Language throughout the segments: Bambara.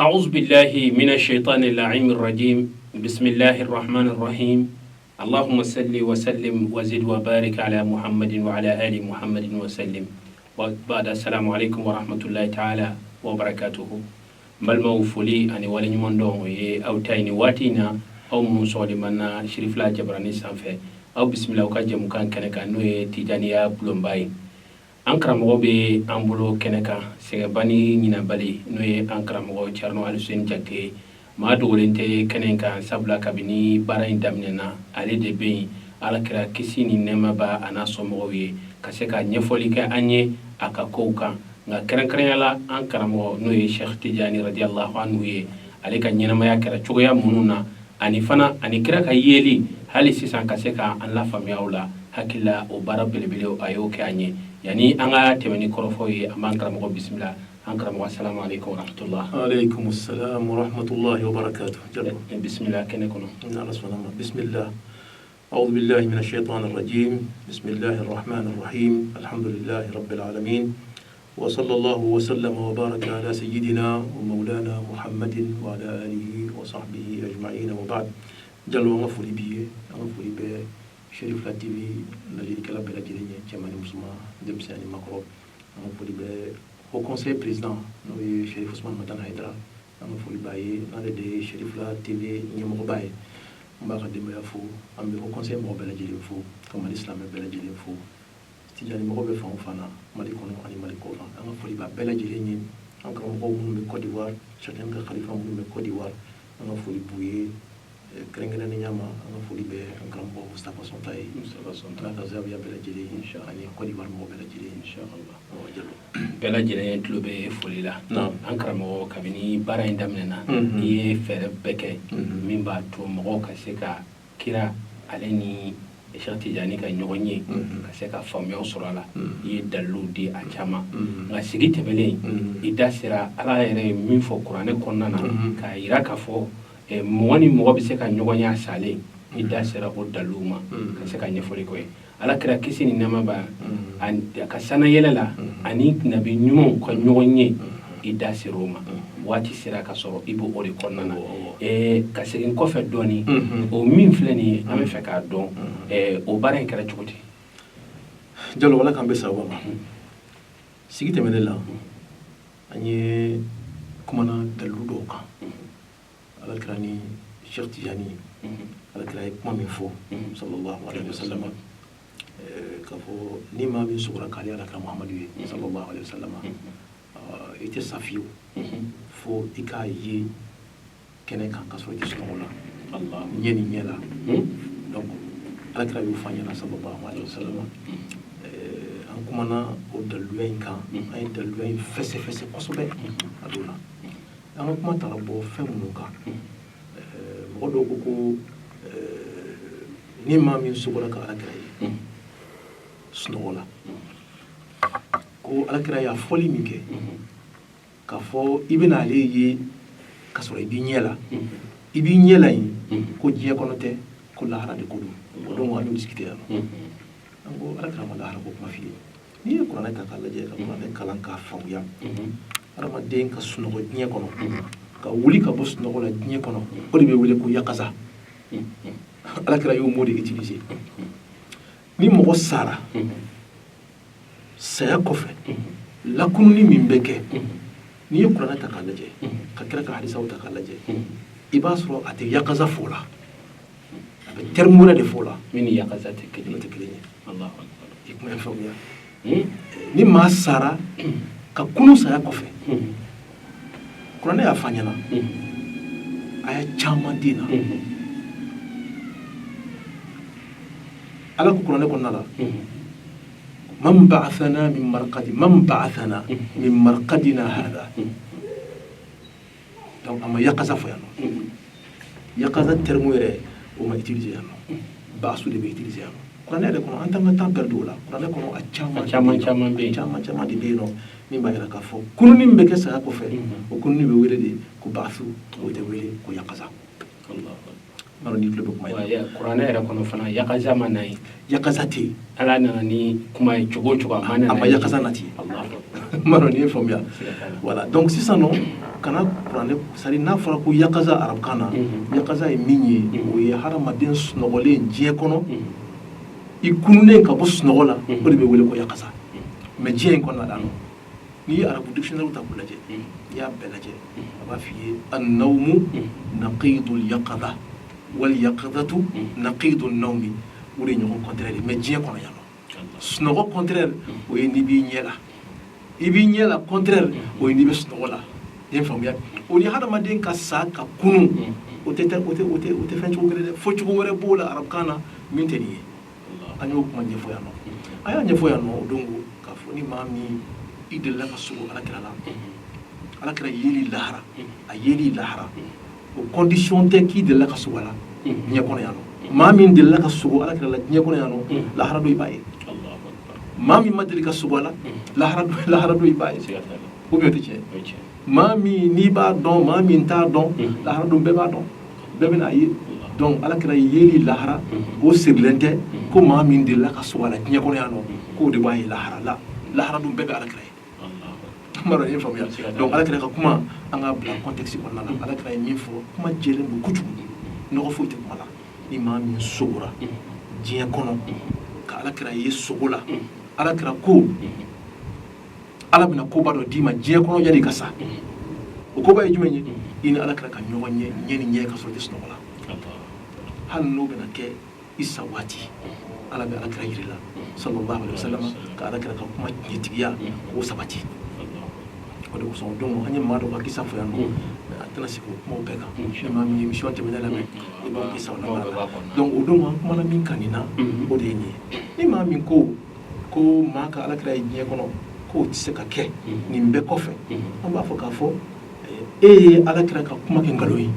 أعوذ بالله من الشيطان اللعين الرجيم بسم الله الرحمن الرحيم اللهم صل وسلم وزد وبارك على محمد وعلى آل محمد وسلم بعد السلام عليكم ورحمة الله تعالى وبركاته ملما وفولي أني ولي نمندون أو تايني واتينا أو موسولي منا شريف لا جبراني سانفه أو بسم الله وكاجم كان كنكا نوي تيجانيا بلومباي ankara mogo be ambulo keneka sega bani nyina bali no ye ankara mogo charno alusen jate ma dogolente kenenka sabla kabini bara indamnena ale de be ala kira kisi ni nema ba anaso mogo ye kaseka nyefoli ka anye aka kouka nga keren yala ankara mogo no ye Sheikh Tijani radiyallahu anhu ye ale ka nyina maya kira chogoya mununa ani fana ani kira ka yeli hali sisan kaseka an la famiyawla hakilla o bara belebele ayo ke anye yani anga temani korofo yi amankara mo bismillah ankara mo assalamu alaykum wa rahmatullah alaykum assalam wa rahmatullahi wa barakatuh jallo bismillah kene kono Allah subhanahu bismillah a'udhu billahi minash shaitanir rajim bismillahir rahmanir rahim alhamdulillahi rabbil alamin wa sallallahu wa sallama wa baraka ala sayyidina wa maulana muhammadin wa ala alihi wa sahbihi ajma'in wa ba'd jallo nga fuli be Sherif La TV nali kala bela jirinya chamani musuma dem sani makro am foli be au conseil président no Sherif Ousmane Matan Haidara am foli baye nade de Sherif La TV nyemo baye mbaka dem ya fu am au conseil mo bela jiri fu comme l'islam bela jiri fu tijani mo be fa fana mali kono ani mali ko am foli ba bela jiri nyi am ko mo be Côte d'Ivoire chacun ka khalifa mo be Côte d'Ivoire am foli buye kerengena ni nyama anga foli be ngrambo Mustafa Sontai ka zawiya bela jili inshallah ni Côte d'Ivoire mo bela jili inshallah o jalo bela jili tlo be foli la ankara mo kabini bara indamnena ye fere beke mimba to mo ka seka kira aleni Sheikh Tijani ka nyogonye ka seka famyo surala ye dalu di achama nga sigi tebele idasira ala yere min fo Qur'ane konnana ka ira ka fo mɔgɔni mɔgɔ bɛ se ka ɲɔgɔn ya salen i da sera o dalu ma ka se ka ɲɛfɔli k'o ye ala kira kisi ni nɛɛma ba ka sana yɛlɛ la ani nabi ɲumanw ka ɲɔgɔn ye i da sera o ma waati sera ka sɔrɔ i b'o de kɔnɔna na ka segin kɔfɛ dɔɔni o min filɛ nin ye an bɛ fɛ k'a dɔn o baara in kɛra cogo di jalo wala k'an bɛ sababu ma sigi tɛmɛnen la an ye kumana dalu dɔw kan alakrani Sheikh Tijani alakrai kuma min fo sallallahu alaihi wasallam ka fo ni ma min sugura kali alakra Muhammadu sallallahu alaihi wasallam ite safiyo fo ika yi kene kan kaso ite sunna Allah nyeni nyela donc alakra yu fanya sallallahu alaihi wasallam an kuma na o daluyen kan ay daluyen fesse kosobe aduna an kuma tara bɔ fɛn minnu kan mɔgɔ dɔw ko ni maa min sogora ka alakira ye sunɔgɔ la ko alakira y'a fɔli min kɛ k'a fɔ i bɛna ale ye ka sɔrɔ i b'i ɲɛ la i b'i ɲɛ la yen ko diɲɛ kɔnɔ tɛ ko lahara de ko don o don an y'o discuté yan nɔ an ko alakira ma lahara ko kuma f'i ye n'i ye kuranɛ ta k'a lajɛ ka kuranɛ kalan k'a faamuya adamaden ka sunɔgɔ diɲɛ kɔnɔ ka wuli ka bɔ sunɔgɔ la diɲɛ kɔnɔ o de bɛ wele ko yakasa alakira y'o mot de utiliser ni mɔgɔ sara saya kɔfɛ lakununi min bɛ kɛ n'i ye kuranɛ ta k'a lajɛ ka kira ka hadisaw ta k'a lajɛ i b'a sɔrɔ a tɛ yakasa fɔ la a bɛ terme wɛrɛ de fɔ la min ni yakasa tɛ kelen ye i kuma ye faamuya ni maa sara ka kunu saya kɔfɛ kuranɛ y'a fɔ an ɲɛna a ye caman di na ala ko kuranɛ kɔnɔna la man ba'athana min marqadina hada donc a ma yakasa fɔ yan nɔ yakasa terme yɛrɛ o ma utiliser yan nɔ ba'asu de bɛ utiliser yan nɔ kuranɛ yɛrɛ kɔnɔ an t'an ka temps perdu o la kuranɛ kɔnɔ a caman de bɛ yen nɔ min b'a jira k'a fɔ kununi min bɛ kɛ saya kɔfɛ o kununi bɛ wele de ko ba'asu o tɛ wele ko yakasa maro ni tulo bɛ kuma ye kuranɛ yɛrɛ kɔnɔ fana yakasa ma na ye yakasa tɛ yen ala nana ni kuma ye cogo o cogo a ma yakasa nati maroni famia voilà donc si ça non kana prendre sari na fara ko yakaza arab kana yakaza e minye o ye haramaden snogole je kono ikunune ka bo snogola o de be wele ko yakaza mais je kono la no ni arabu dictionnaire ta kulaje ya belaje aba fi an-nawmu naqidul yaqadha wal yaqadhatu naqidun nawmi wure ñoo contraire mais je kono yalo snogo contraire o ye ni bi ñela ibi ñela contraire o ni be snogola yen famia o ni hadamaden ka sa ka kunu o te fen ci ngere fo ci ngere bola arab kana minteni anyo kuma ñefo ya no aya ñefo ya no dongo ka fo ni mami idella ka sugo ala kira yeli lahara a yeli lahara o condition te ki de la ka sugo la ñe kono ya no mami de la ka sugo ala kira la ñe kono ya no lahara do ibaye mami madri ka sugo la lahara do ibaye o be te ci mami ni ba don mami ta don lahara do be ba don be na yi donc ala kira yeli lahara o sirlente ko mami de la ka sugo la ñe kono ya no ko de baye lahara do be ala kira maro e famia donc ala kira ka kuma anga bla contexte ko nana ala kira mi fo kuma jelen bu kucu no ko foite kuma la imam min sugura jiya kono ka ala kira ye sugula ala kira ko ala bina ko bado dima jiya kono yadi kasa o ko bay jumenye ina ala kira ka nyogonnye nyeni nye ka so des no la hanno bina ke isawati ala be ala kira yirila sallallahu alaihi wasallam ka ala kira ka kuma nyetiya ko sabati o de ko donc anya ma do ka kisa fo yano atana siko mo beka ma mi mission te menala me e ba kisa na donc o don ma na min kanina o de ni ma min ko ma ka ala kira yi kono ko ti se ka ke ni mbe kofe on ba fo ka fo ala kira ka kuma ke ngaloyi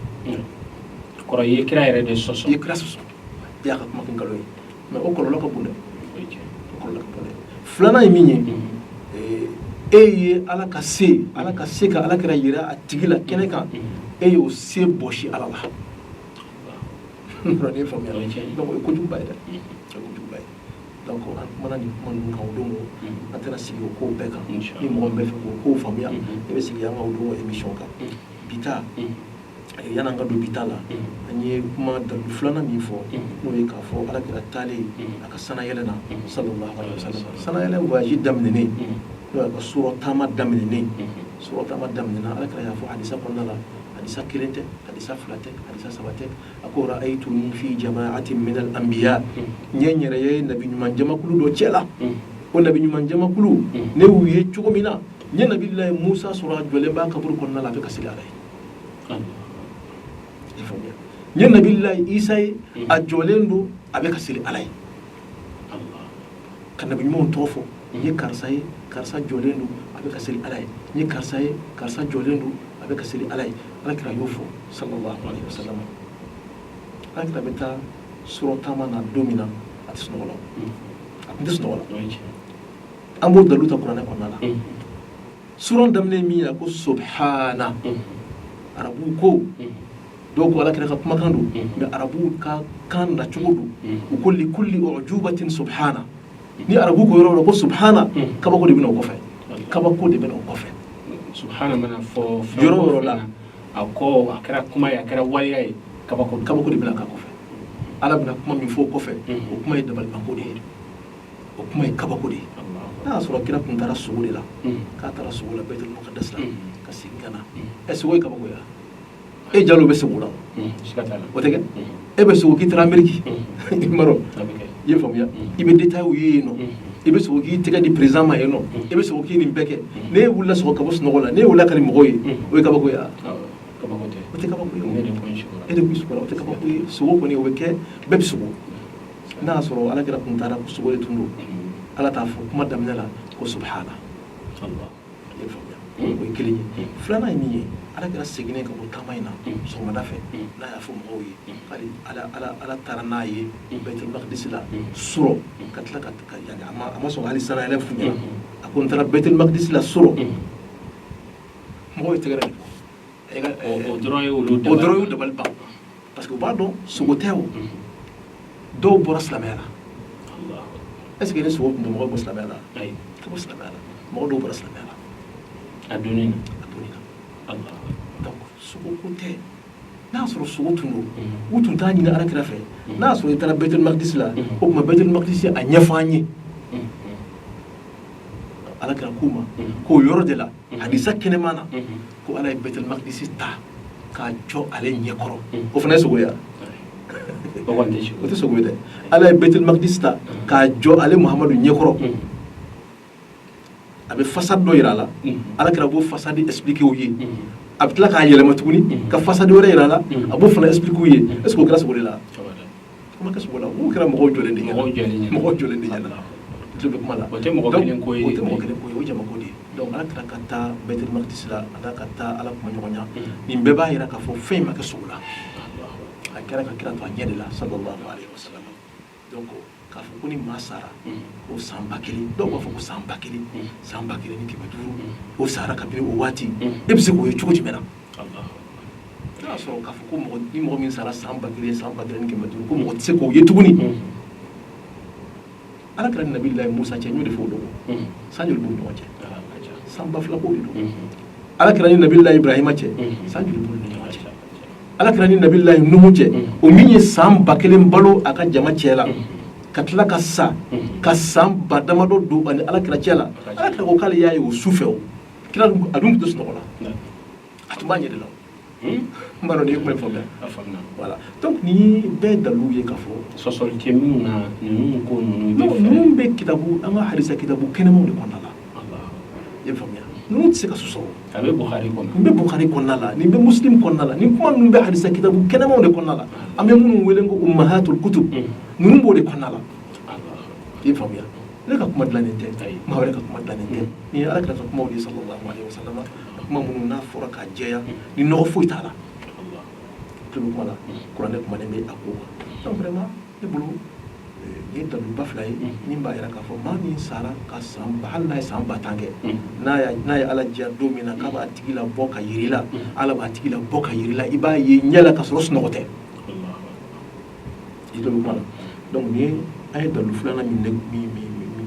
ko ye kira yere de soso ye kira soso ya ka kuma ke ngaloyi mais o ko lo ka bunde flana yi minye ala ka se ka ala kira yira a tigila kene kan o se boshi ala la rone famia donc ko juba ida donc mana ni man ka odo atena sigi ko beka ni mo be ko famia e be sigi anga odo emission ka bita yana nga do bitala ani kuma da flana mi fo no e ka fo ala kira tale aka sana yelena sallallahu alaihi wasallam sana yelen waji damne no ka sura tama damne ala kira ya fo hadisa konnala hadisa kilente hadisa flate hadisa sabate akora aituni fi jama'atin min al-anbiya nyenyere ye nabi nyuma jama kulu do cela o nabi nyuma jama kulu ne wuye chugomina nye nabi billahi musa sura jole ba kabur konnala fe kasila alai nye nabi billahi isa a jolendo abe kasili alai kan nabi nyuma tofo ye karsa jolendo abe kasili alai nye karsa jolendo abe kasili alai ala kira yofo sallallahu alaihi wasallam ala kira beta sura tamana domina atisnola ambo daluta qur'ana konala sura damne mi ko subhana arabu ko do ko ala kira ka kuma kandu me arabu ka kan da chugudu kulli ujubatin subhana ni arabu ko yoro ko subhana kaba ko de bino ko fe subhana mana fo yoro la ako akara kuma ya kara waliya kaba ko de bina ka ko fe ala bina kuma mi fo ko fe o kuma e dabal banko de o kuma e kaba ko de na sura kira kun tara sugu de la ka tara sugu la baitul muqaddas la ka singana e sugu kaba ko ya e jalo be sugu la o tege e be sugu ki tara ameriki maro ye famia ibe detail o ye no ibe sugu ki tega di président ma ye no ibe sugu ki ni beke ne wulla sugu kaba sugu la ne wulla kali mogoy o kaba ko ya o te kaba ko e de bisu o te kaba ko sugu ko ni o ke be sugu na soro ala kira kun tara sugu le tundu ala ta fo kuma damnala ko subhana allah ye famia o kili flana mi ala kira segine ka ko tamaina so ma dafe la ya fo mo yi kali ala tarana yi baitul maqdis la suro katla yani ama so ali sana ala fu nyala akon tara baitul maqdis la suro mo yi tegere o droyo de balba parce que pardon sugo tewo do boras la mera est-ce que les sugo mo boras la mera ay ko boras la mera mo do boras la mera adonina Allah donc sogo ko tɛ n'a sɔrɔ sogo tun don u tun t'a ɲini alakira fɛ n'a sɔrɔ i taara Baitul Maqdis la o tuma Baitul Maqdis a ɲɛfɔ an ye alakira k'u ma k'o yɔrɔ de la hadisa kɛnɛma na ko ala ye Baitul Maqdis ta k'a jɔ ale ɲɛkɔrɔ o fana ye sogo ye o tɛ sogo ye dɛ ala ye Baitul Maqdis ta k'a jɔ ale Muhamadu ɲɛkɔrɔ a bɛ fasade dɔ yira a la alakira b'o fasade expliquer u ye a bɛ tila k'a yɛlɛma tuguni ka fasade wɛrɛ yira a la a b'o fana expliquer u ye est ce que o kɛra sogo de la o ma kɛ sogo la o kɛra mɔgɔw jɔlen de ɲɛna mɔgɔw jɔlen de ɲɛna tulo bɛ kuma la o tɛ mɔgɔ kelen ko ye o tɛ mɔgɔ kelen ko ye o ye jamako de ye donc alakira ka taa Baitul Maqdis la a n'a ka taa ala kuma ɲɔgɔnya nin bɛɛ b'a yira k'a fɔ fɛn in ma kɛ sogo la a kɛra ka kira to a ɲɛ de la sallallahu alaihi wa sallam donc k'a fɔ ko ni maa sara o san 1000 dɔw b'a fɔ ko san 1000 san 1000 ni 500 o sara kabini o waati e bɛ se k'o ye cogo jumɛn na n'a sɔrɔ k'a fɔ ko ni mɔgɔ min sara san 1000 san 1000 ni 500 ko mɔgɔ tɛ se k'o ye tuguni alakira ni Nabilahi Musa cɛ n'o de fɔ o don san joli b'u ni ɲɔgɔn cɛ san 2000 ko de don alakira ni Nabilahi Ibrahima cɛ san joli b'u ni ɲɔgɔn cɛ alakira ni Nabilahi Nuhu cɛ o min ye san 1000 balo a ka jama cɛ la ka tila ka sa ka san 1000 don ani alakira cɛ la alakira ko k'ale y'a ye o su fɛ o kira a dun tun tɛ sunɔgɔ la a tun b'a ɲɛ de la n b'a dɔn n'i ye kuma in faamuya voilà donc nin ye bɛɛ dalilu ye k'a fɔ sɔsɔli tɛ minnu na ninnu ko ninnu bɛ fɛ ninnu bɛ kitabu an ka hadisa kitabu kɛnɛmaw de kɔnɔna la i ye faamuya ninnu tɛ se ka sɔsɔ a bɛ Bukhari kɔnɔ nin bɛ Bukhari kɔnɔna la nin bɛ Muslim kɔnɔna la nin kuma ninnu bɛ hadisa kitabu kɛnɛmaw de kɔnɔna la an bɛ minnu wele ko ummahatul kutub ninnu b'o de kɔnɔna la i ye faamuya ne ka kuma dilannen tɛ maa wɛrɛ ka kuma dilannen tɛ nin ye alakira ka kumaw de ye sallallahu alaihi wa sallam kuma minnu n'a fɔra k'a jɛya ni nɔgɔ foyi t'a la tulo bɛ kuma la kuranɛ kumanen bɛ a ko kan donc vraiment ne bolo nin ye daliluba fila ye min b'a jira k'a fɔ maa min sara ka san hali n'a ye san 1000 kɛ n'a ye ala diya don min na k'a b'a tigi la bɔ ka yiri la ala b'a tigi la bɔ ka yiri la i b'a ye ɲɛ la ka sɔrɔ sunɔgɔ tɛ i tulo bɛ kuma la donc nin ye an ye dalilu filanan min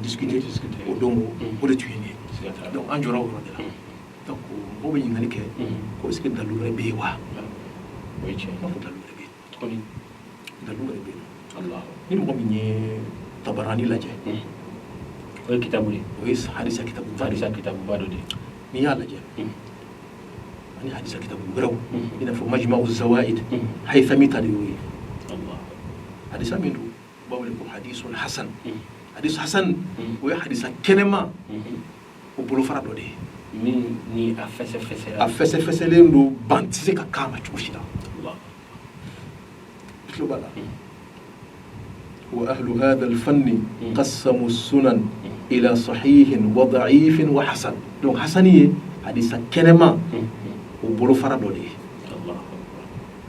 discuter o don o de tun ye nin ye donc an jɔra o yɔrɔ de la donc mɔgɔw bɛ ɲininkali kɛ ko est ce que dalilu wɛrɛ bɛ yen wa o ye tiɲɛ n b'a fɔ dalilu wɛrɛ bɛ yen dalilu wɛrɛ bɛ yen ni mɔgɔ min ye Tabarani lajɛ o ye kitabu de o ye hadisa kitabuba dɔ de n'i y'a lajɛ ani hadisa kitabu wɛrɛw i n'a fɔ Majma'u Zawaid Haythami ta de y'o ye hadisa min don u b'a wele ko hadisul hasan hadis hasan o ye hadisa kɛnɛma o bolofara dɔ de ye min ni a fɛsɛfɛsɛlen don ban tɛ se ka k'a ma cogo si la i tulo b'a la وأهل هذا الفن قسموا السنن إلى صحيح وضعيف وحسن donc حسنية حديث كنما وبولو فرادو دي الله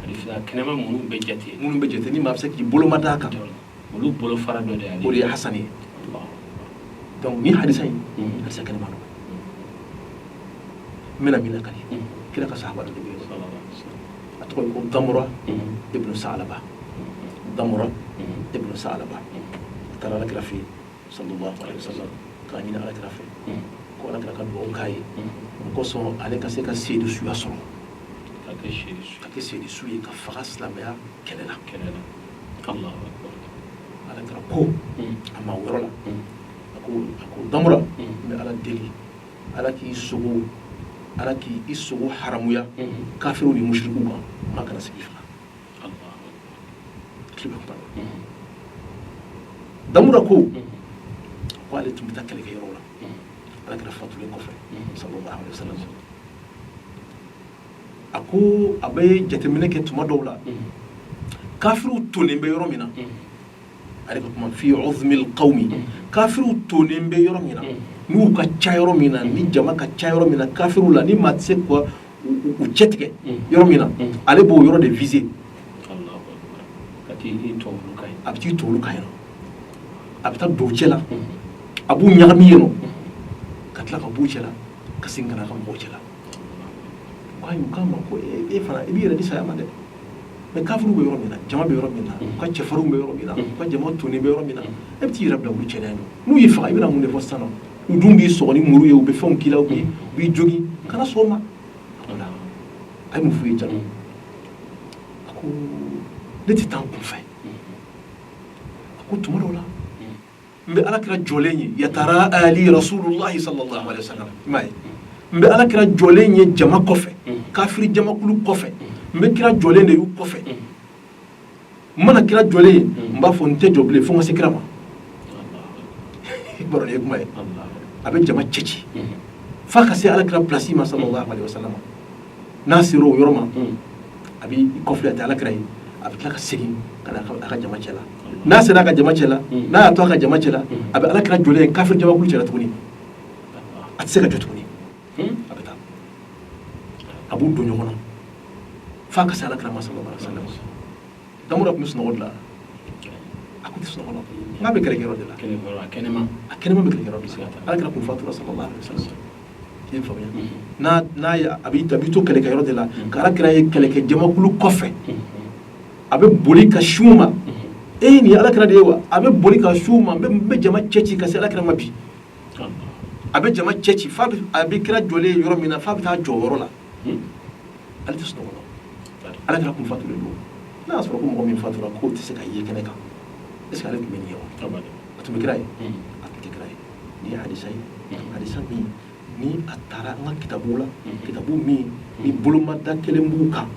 حديث كنما منو بجتي ni ma bɛ se k'i bolo ma d'a kan olu bolo farado de o de ye حسنية donc ni hadisa in hadisa kɛnɛma don n bɛna min lakali kira ka sahaba dɔ de bɛ yen a tɔgɔ ye ko Damura ibn Sa'laba Damura ibn Sa'laba taara alakira fɛ yen sallallahu alaihi wasallam k'a ɲini alakira fɛ ko alakira ka dugawu k'a ye o kosɔn ale ka se ka seedi suya sɔrɔ ka kɛ seedi su ye ka faga silamɛya kɛlɛ la alakira ko a ma o yɔrɔ la a ko Damura n bɛ ala deli ala k'i sogo haramuya kafiriw ni mushriku kan maa kana sigi faga Damura ko ale tun bɛ taa kɛlɛkɛyɔrɔ la alakira fatulen kɔfɛ sallallahu alaihi wasallam a ko a bɛ jateminɛ kɛ tuma dɔw la kafiriw tonnen bɛ yɔrɔ min na ale ka kuma fi uzmil qawmi kafiriw tonnen bɛ yɔrɔ min na n'u ka ca yɔrɔ min na ni jama ka ca yɔrɔ min na kafiriw la ni maa tɛ se ka u cɛ tigɛ yɔrɔ min na ale b'o yɔrɔ de viser a bɛ t'i to olu kan yen a bɛ taa don cɛ la a b'u ɲagami yen ka tila ka b'u cɛ la ka segin ka na ka mɔgɔw cɛ la u k'a ma ko e fana i b'i yɛrɛ di saya ma dɛ mais kafiriw bɛ yɔrɔ min na jama bɛ yɔrɔ min na u ka cɛfarinw bɛ yɔrɔ min na u ka jama tonnen bɛ yɔrɔ min na e bɛ t'i yɛrɛ bila olu cɛ la yen n'u y'i faga i bɛna mun de fɔ sisan u dun b'i sɔgɔ ni muru ye u bɛ fɛnw k'i la u b'i jogin kana soma ay mu fu jalo ko ne ti tan kun fɛ ko tuma dɔw la n bɛ alakira jɔlen ye yatara ali rasulullahi sallallahu alaihi wasallam ma ye n bɛ alakira jɔlen ye jama kɔfɛ kafiri jamakulu kɔfɛ n bɛ kira jɔlen de y'u kɔfɛ n mana kira jɔlen ye n b'a fɔ n tɛ jɔ bilen fo n ka se kira ma baro ye kuma ye a bɛ jama cɛci f'a ka se alakira place ma sallallahu alaihi wasallam n'a sera o yɔrɔ ma a b'i kɔfilɛ a tɛ alakira ye a bɛ tila ka segin ka na a ka jama cɛ la n'a sera a ka jama cɛ la n'a y'a to a ka jama cɛ la a bɛ alakira jɔlen ye kafiri jamakulu cɛ la tuguni a tɛ se ka jɔ tuguni a bɛ taa a b'u don ɲɔgɔn na f'a ka se alakira ma sallallahu alaihi wasallam damura tun bɛ sunɔgɔ de la a tun tɛ sunɔgɔ la n'a bɛ kɛlɛkɛyɔrɔ de la a kɛnɛma bɛ kɛlɛkɛyɔrɔ de la alakira kun fatura sallallahu alaihi wasallam i ye faamuya n'a ye a b'i to kɛlɛkɛyɔrɔ de la ka alakira ye kɛlɛkɛ jamakulu kɔfɛ a bɛ boli ka su ma nin ye alakira de ye wa a bɛ boli ka su ma n bɛ jama cɛci ka se alakira ma bi a bɛ jama cɛci f'a bɛ kira jɔlen yɔrɔ min na f'a bɛ taa jɔ yɔrɔ la ale tɛ sunɔgɔ la alakira kun fatulen don n'a y'a sɔrɔ ko mɔgɔ min fatura k'o tɛ se ka ye kɛnɛ kan est ce que ale tun bɛ nin ye wa a tun bɛ kira ye a tun tɛ kira ye nin ye hadisa ye hadisa min ni a taara an ka kitabu la kitabu min ni bolomada kelen b'u kan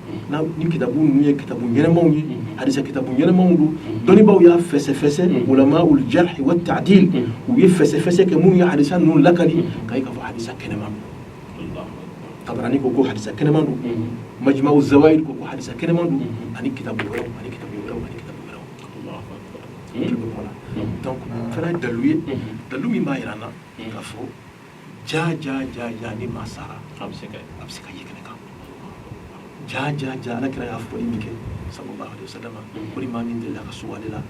ni kitabu ninnu ye kitabu ɲɛnɛmaw ye hadisa kitabu ɲɛnɛmaw don dɔnnibaaw y'a fɛsɛfɛsɛ ulama ul jarh wa ta'dil u ye fɛsɛfɛsɛ kɛ minnu ye hadisa ninnu lakali k'a ye k'a fɔ hadisa kɛnɛman don tabarani ko hadisa kɛnɛman don majma'u zawaid ko hadisa kɛnɛman don ani kitabu wɛrɛw donc fɛnɛ dalu ye dalu min b'a yira an na k'a fɔ ja ni maa sara a bɛ se ka ye kɛnɛ kan ja alakira y'a fɔli min kɛ sallallahu alaihi wasallam ko ni maa min delila ka suwa ale la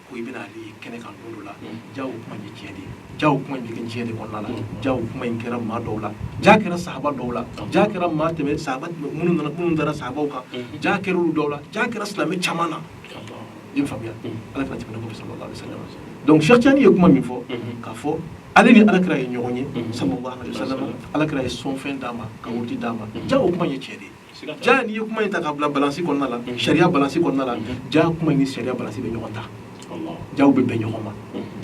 ko i bɛna ale ye kɛnɛ kan don dɔ la ja o kuma in ye tiɲɛ de ye ja o kuma in bɛ kɛ tiɲɛ de kɔnɔna la ja o kuma in kɛra maa dɔw la ja kɛra sahaba dɔw la ja kɛra maa tɛmɛ sahaba minnu dara sahabaw kan ja kɛra olu dɔw la ja kɛra silamɛ caman na i ye faamuya alakira tɛmɛna kɔfɛ sallallahu alaihi wasallam donc Cheikh Tidiane ye kuma min fɔ k'a fɔ ale ni alakira ye ɲɔgɔn ye sallallahu alaihi wasallam alakira ye sɔnfɛn d'a ma ka wurudi d'a ma ja o kuma in ye tiɲɛ de ye ja n'i ye kuma in ta k'a bila balansi kɔnɔna la sariya balansi kɔnɔna la ja kuma in ni sariya balansi bɛ ɲɔgɔn ta jaw bɛ bɛn ɲɔgɔn ma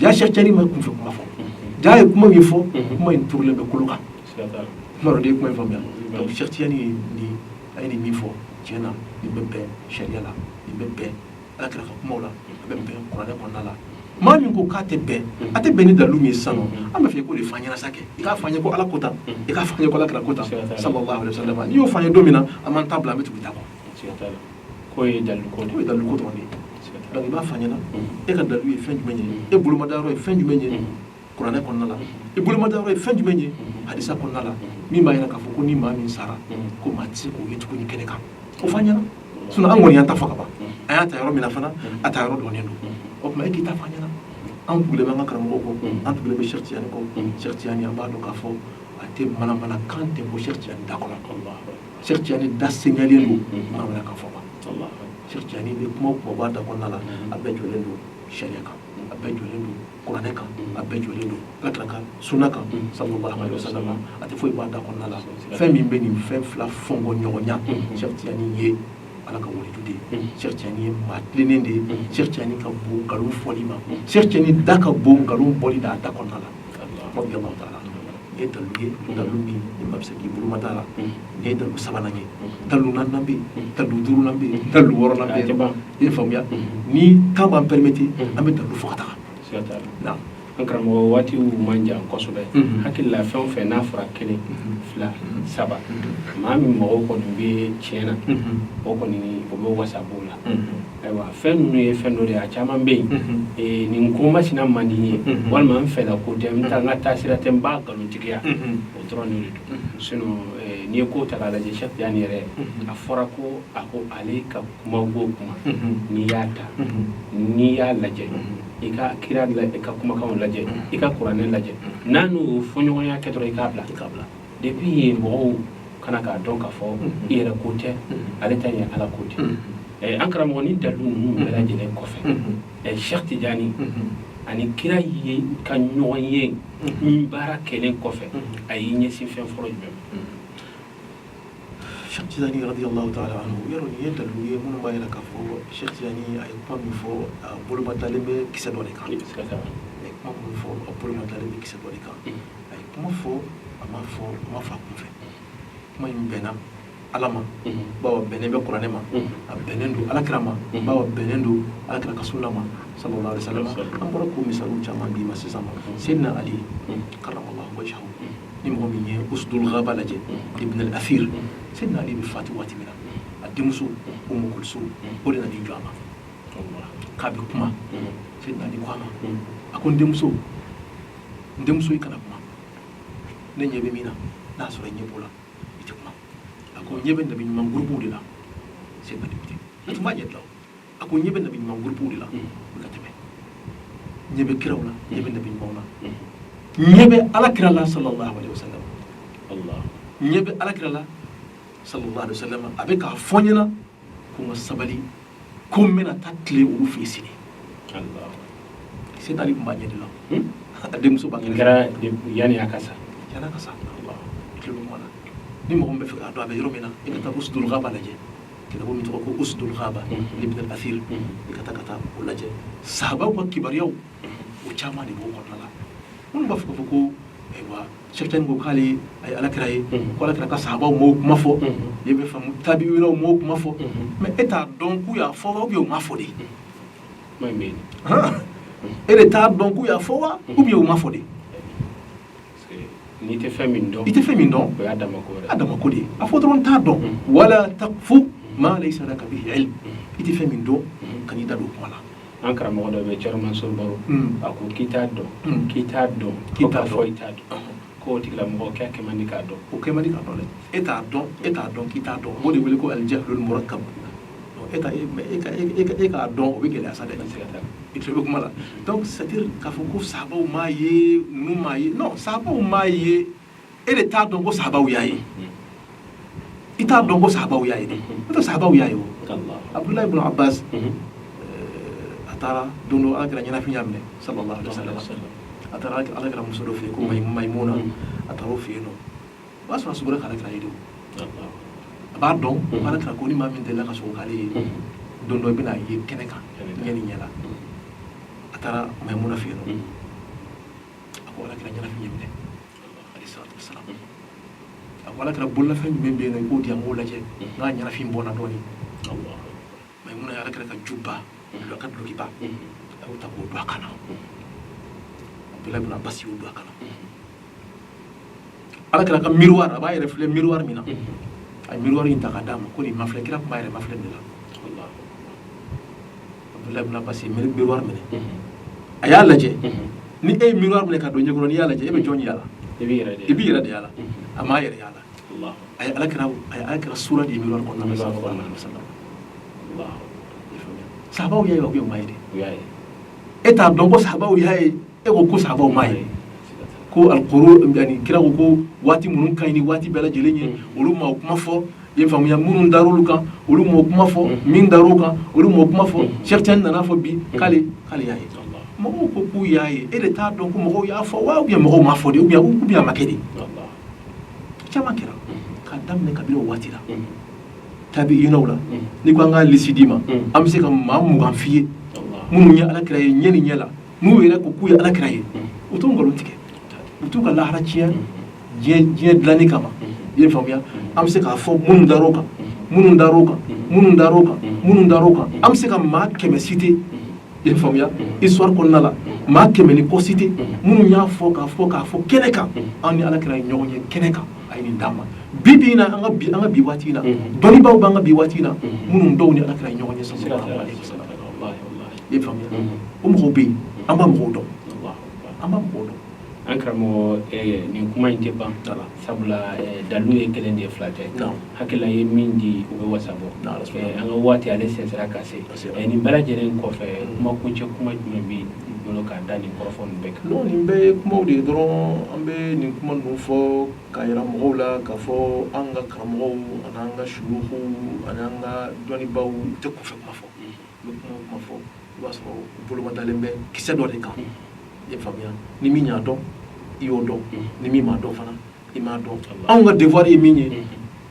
ja Cheikh Tidiane ma kunfɛ kuma fɔ ja ye kuma min fɔ kuma in turulen bɛ kolo kan kuma dɔ de ye kuma in faamuya donc Cheikh Tidiane a ye nin min fɔ tiɲɛ na nin bɛ bɛn sariya la nin bɛ bɛn alakira ka kumaw la a bɛ bɛn kuranɛ kɔnɔna la maa min ko k'a tɛ bɛn a tɛ bɛn ni dalu min ye sisan an b'a fɔ i k'o de f'an ɲɛna sa kɛ i k'a f'an ye ko ala ko tan i k'a f'an ye ko alakira ko tan sallallahu alaihi wasallam n'i y'o f'an ye don min na an m'an ta bila an bɛ tugu i ta kɔ k'o ye dalu ko dɔrɔn de ye donc i b'a f'an ɲɛna e ka dalu ye fɛn jumɛn ye e bolomadayɔrɔ ye fɛn jumɛn ye kuranɛ kɔnɔna la e bolomadayɔrɔ ye fɛn jumɛn ye hadisa kɔnɔna la min b'a yira k'a fɔ ko ni maa min sara ko maa tɛ se k'o ye tuguni kɛnɛ kan o f'an ɲɛna sinon an kɔni y'an ta fɔ ka ban an y'a ta yɔrɔ min na fana a ta yɔrɔ dɔnnen don o tuma e k'i ta f'an ɲɛna an tugulen bɛ an ka karamɔgɔw kɔ an tugulen bɛ Cheikh Tidiane kɔ Cheikh Tidiane an b'a dɔn k'a fɔ a tɛ manamana kan tɛ bɔ Cheikh Tidiane da kɔnɔ Cheikh Tidiane da seɲalen don manamana kan fɔ ma Cheikh Tidiane bɛ kuma o kuma b'a da kɔnɔna la a bɛɛ jɔlen don sariya kan a bɛɛ jɔlen don kuranɛ kan a bɛɛ jɔlen don alakira kan sunna kan sallallahu alaihi wasallam a tɛ foyi b'a da kɔnɔna la fɛn min bɛ nin fɛn fila fɔn bɔ ɲɔgɔn ɲa Cheikh Tidiane ye ala ka walidu de ye Cheikh Tidiane ye maa tilennen de ye Cheikh Tidiane ka bon nkalon fɔli ma Cheikh Tidiane da ka bon nkalon bɔli da a da kɔnɔna la radiyallahu ta'ala nin ye dalu ye dalu min ni maa bɛ se k'i bolo ma da la nin ye dalu sabanan ye dalu naaninan bɛ yen dalu duurunan bɛ yen dalu wɔɔrɔnan bɛ yen i ye faamuya ni temps b'an permettre an bɛ dalu fɔ ka taga na an karamɔgɔ waatiw man jan kosɛbɛ hakili la fɛn o fɛn n'a fɔra kelen fila saba maa min mɔgɔw kɔni bɛ tiɲɛ na o kɔni o bɛ wasa b'o la ayiwa fɛn ninnu ye fɛn dɔ de ye a caman bɛ yen nin ko masina man di n ye walima n fɛla ko tɛ n bɛ taa n ka taasira tɛ n b'a nkalontigiya o dɔrɔn de don sinon n'i ye ko ta k'a lajɛ Cheikh Tidiane yɛrɛ a fɔra ko a ko ale ka kuma o kuma n'i y'a ta n'i y'a lajɛ i ka kira i ka kumakanw lajɛ i ka kuranɛ lajɛ n'a n'o fɔɲɔgɔnya kɛ dɔrɔn i k'a bila depuis yen mɔgɔw kana k'a dɔn k'a fɔ i yɛrɛ ko tɛ ale ta ye ala ko tɛ an karamɔgɔ ni dalu ninnu bɛɛ lajɛlen kɔfɛ Cheikh Tidiane ani kira ye ka ɲɔgɔn ye baara kɛlen kɔfɛ a y'i ɲɛsin fɛn fɔlɔ jumɛn Cheikh Tidiane radiyallahu ta'ala anhu yaro ni yenta lu ye mun ba yela ka fo Cheikh Tidiane ay ko mi fo bolu matale be kisse do le kan ay ko mi fo bolu matale be kisse do le kan ay ko fo ama fa ko fe ma bena alama bawa benen be qur'ane ma benen do alakrama bawa benen do alakra ka sunna ma sallallahu alaihi wasallam am boro ko misalu chama bi masisama sayyidina ali karramallahu wajhahu ni mo mi usdul ghaba laje ibn al-athir sayyidina ali bi fati watimina adimusu kulsum bole na di jama Allah kabe kuma sayyidina ali kwama akon demuso ikana kuma ne nyebe mina na so nyebola ko nyebe nabi nyuma groupe de la c'est pas député tu ma yetla ako nyebe nabi nyuma groupe de la ka tebe nyebe kirawla nyebe nabi nyuma nyebe ala kirala sallallahu alaihi wasallam Allah nyebe ala kirala sallallahu alaihi wasallam abeka fonyena ko sabali ko mena tatle ulu fisini Allah c'est ali ma yetla adem so bakira ngara yani akasa Allah iklu mala ni mo be fa do abe romina ikata usdul ghaba laje kida bo mi to ko usdul ghaba ibn al-athir ikata ulaje sahaba ko kibariyo o chama ni bo ko nala mun ba ko ewa shekten go kali ay alakray ko alakra ka sahaba mo mafo yebe fam tabiwino mo mafo mais eta donc ya fo wa bi o mafo de may me ele ta donc ya fo wa ou bi o mafo de ite femin don ko adama ko de afodron ta don wala taqfu ma laysa laka bihi ilm ite femin don kani da do wala an karamo do be chairman sol baro ako kita do ko fo ita do ko tigla mo ka ke manika do o ke manika do le eta don kita do mo de wele ko al jahlul murakkab eta eka don o be gele asade ite be kuma la donc c'est-à-dire ka fo ko sahaba o maye nu maye non sahaba o maye ele ta don ko sahaba o yaye ita don ko sahaba o yaye to sahaba o yaye o Allah Abdullah ibn Abbas atara dono akra nyana fi nyamne sallallahu alaihi wasallam atara akra musodo fi ko maymuna ataro fi no wasu subura kala kala yido Allah ba don ala kra ko ni mamin de la ka so kale dondo bina yi keneka ngeni nyala atara maymuna fi no ako ala kra nyana fi nyamne alayhi salatu wassalam ako ala kra bulla fa mbembe na ko di amola je nga nyana fi mbona doni Allah maymuna ala kra ka juba lo kat lo kiba aw ta ko do kana Abdullah ibn Abbas yu do kana ala kra ka miroir aba reflet miroir mina ay miroir inta kadama ko ni mafle kira ko bayre mafle de la Allah Abdullah ibn Abbas miroir mine aya laje ni ay miroir mine ka do nyego ni yalla je e be joni yalla ibi ira de yalla ama yere yalla Allah ay ala kra sura di miroir ko na sallallahu alaihi wasallam Allah sahaba yayi wa ko mayde yayi eta don ko sahaba yayi e ko sahaba mayi ko alquru yani kira ko wati munun kayni wati bela jelenye olu ma kuma fo ye famu ya munun darulu kan olu mo kuma fo min daru kan olu mo kuma fo certain nana fo bi kale yayi mo ko ku yayi e de ta don ko mo ya fo wa bi mo ma fo de bi makedi Allah chama kira ka damne kabilo wati la tabi yinawla ni ko nga lisidima am se kam mamu gan fiye munu nya ala kira nyeni nyela nu wera ko ku ya ala kira uto ngolo tike uto ka lahara ciya je dlani kama ye famia am se ka fo munu daroka am se ka ma keme cité ye famia histoire ko nala ma keme ni ko cité munu nya fo ka fo keneka ani ala kira nyonye keneka ay ni dama bibina anga bi watina doni baw banga bi watina munum dawni ala kra nyogone sallallahu alaihi wasallam wallahi ye famia mo bi amba mo do ankramo ni kuma inte ban sabula dalu e kelende flate hakila ye mindi ube wasabo anga wati ale sensera kase ni bala jeren ko fe kuma kunche kuma jumbi dolo ka dani microphone bek non ni be kuma de dron ambe ni kuma no fo kayra mo la ka fo anga kramo ananga shuluhu ananga doni baw te ko fe kuma fo waso bolo madalembe kisse do de kan ye famia ni minya do iyo do ni mi ma do fana ima do anga devoir ye minye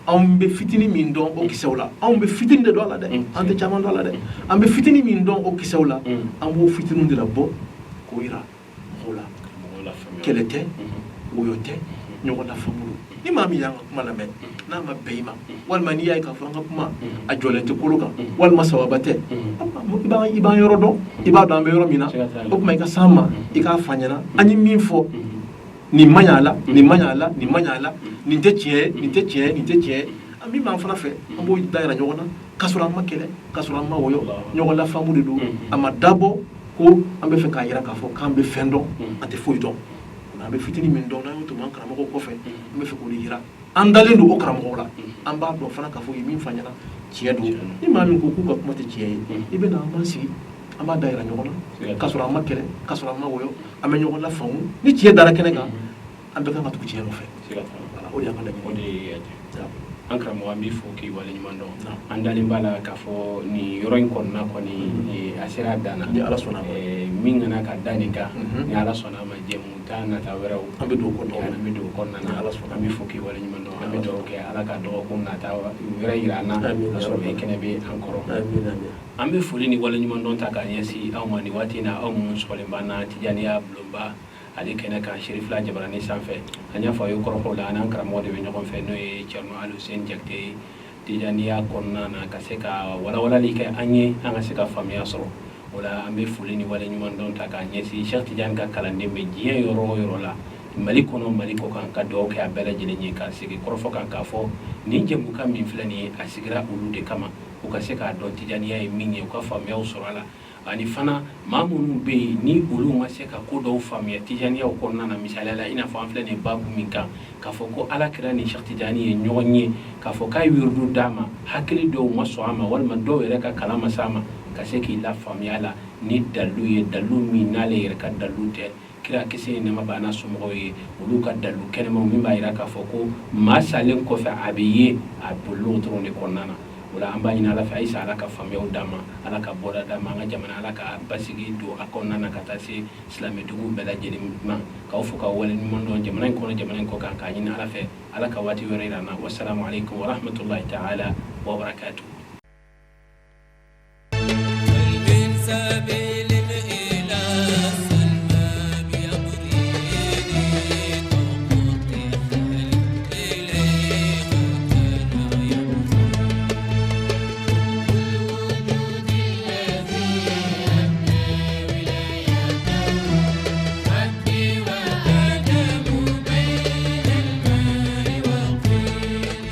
anw bɛ fitini min dɔn o kisɛw la anw bɛ fitini de dɔn a la dɛ an tɛ caman dɔn a la dɛ an bɛ fitini min dɔn o kisɛw la an b'o fitiniw de la bɔ k'o yira mɔgɔw la kɛlɛ tɛ woyo tɛ ɲɔgɔn lafaamu ni maa min y'an ka kuma lamɛn n'a ma bɛn i ma walima n'i y'a ye k'a fɔ an ka kuma a jɔlen tɛ kolo kan walima sababa tɛ i b'an yɔrɔ dɔn i b'a dɔn an bɛ yɔrɔ min na o tuma i ka s'an ma i k'a fɔ an ɲɛna an ye min fɔ nin man ɲa la nin man ɲa la nin man ɲa la nin tɛ tiɲɛ ye nin tɛ tiɲɛ ye nin tɛ tiɲɛ ye an min b'an fana fɛ an b'o dayira ɲɔgɔn na k'a sɔrɔ an ma kɛlɛ k'a sɔrɔ an ma woyɔ ɲɔgɔn lafaamu de don a ma dabɔ ko an bɛ fɛ k'a yira k'a fɔ k'an bɛ fɛn dɔn an tɛ foyi dɔn an bɛ fitini min dɔn n'an y'o tuma an karamɔgɔw kɔfɛ an bɛ fɛ k'o de yira an dalen don o karamɔgɔw la an b'a dɔn fana k'a fɔ u ye min fɔ an ɲɛna tiɲɛ don ni maa min ko k'u ka kuma tɛ tiɲɛ ye i bɛ na an b'an sigi an b'a dayira ɲɔgɔn na k'a sɔrɔ an ma kɛlɛ k'a sɔrɔ an ma woyɔ an bɛ ɲɔgɔn lafaamu ni tiɲɛ dara kɛnɛ kan an bɛ kan ka tugu tiɲɛ nɔfɛ o de y'an ka laɲini an karamɔgɔ an b'i fo k'i waleɲuman dɔn an dalen b'a la k'a fɔ nin yɔrɔ in kɔnɔna kɔni a sera a dan na ni ala sɔnna min kana ka da nin kan ni ala sɔnna a ma jɛmu taa nata wɛrɛw an bɛ don o kɔnɔna an bɛ don o kɔnɔna na an bɛ fo k'i waleɲuman dɔn an bɛ dugawu kɛ ala ka dɔgɔkun nata wɛrɛ yira an na ka sɔrɔ e kɛnɛ bɛ an kɔrɔ an bɛ foli ni waleɲuman dɔn ta k'a ɲɛsin aw ma nin waati in na aw minnu sɔgɔlen b'an na Tijaniya bulonba ale kɛnɛ kan Serifila Jabaranin sanfɛ an y'a fɔ a ye kɔrɔfɔw la an n'an karamɔgɔ de bɛ ɲɔgɔn fɛ n'o ye Cerno Aluseni Jakite Tijaniya kɔnɔna na ka se ka walawalali kɛ an ye an ka se ka faamuya sɔrɔ o la an bɛ foli ni waleɲuman dɔn ta k'a ɲɛsin Cheikh Tijani ka kalanden bɛ diɲɛ yɔrɔ o yɔrɔ la Mali kɔnɔ Mali kɔ kan ka dugawu kɛ a bɛɛ lajɛlen ye ka sigi kɔrɔfɔ kan k'a fɔ nin jɛmukan min filɛ nin ye a sigira olu de kama u ka se k'a dɔn Tijaniya ye min ye u ka faamuyaw sɔrɔ a la ani fana maa minnu bɛ yen ni olu ma se ka ko dɔw faamuya Tijaniyaw kɔnɔna na misaliya la i n'a fɔ an filɛ nin babu min kan k'a fɔ ko ala kɛra ni Cheikh Tijani ye ɲɔgɔn ye k'a fɔ k'a ye wirdu d'a ma hakili dɔw ma sɔn a ma walima dɔw yɛrɛ ka kalan ma s'a ma ka se k'i la faamuya la ni dalu ye dalu min n'ale yɛrɛ ka dalu tɛ kira kisi ni nɛɛma b'a n'a somɔgɔw ye olu ka dalu kɛnɛmaw min b'a jira k'a fɔ ko maa salen kɔfɛ a bɛ ye a boliliw dɔrɔn de kɔnɔna na o la an b'a ɲini ala fɛ ayisa ala ka faamuyaw d'an ma ala ka bɔda d'an ma an ka jamana ala ka basigi don a kɔnɔna na ka taa se silamɛduguw bɛɛ lajɛlen ma k'aw fo k'aw waleɲuman dɔn jamana in kɔnɔ jamana in kɔ kan k'a ɲini ala fɛ ala ka waati wɛrɛ yira an na wasalamu alaikum wa rahmatulahi ta'ala wa barakatuh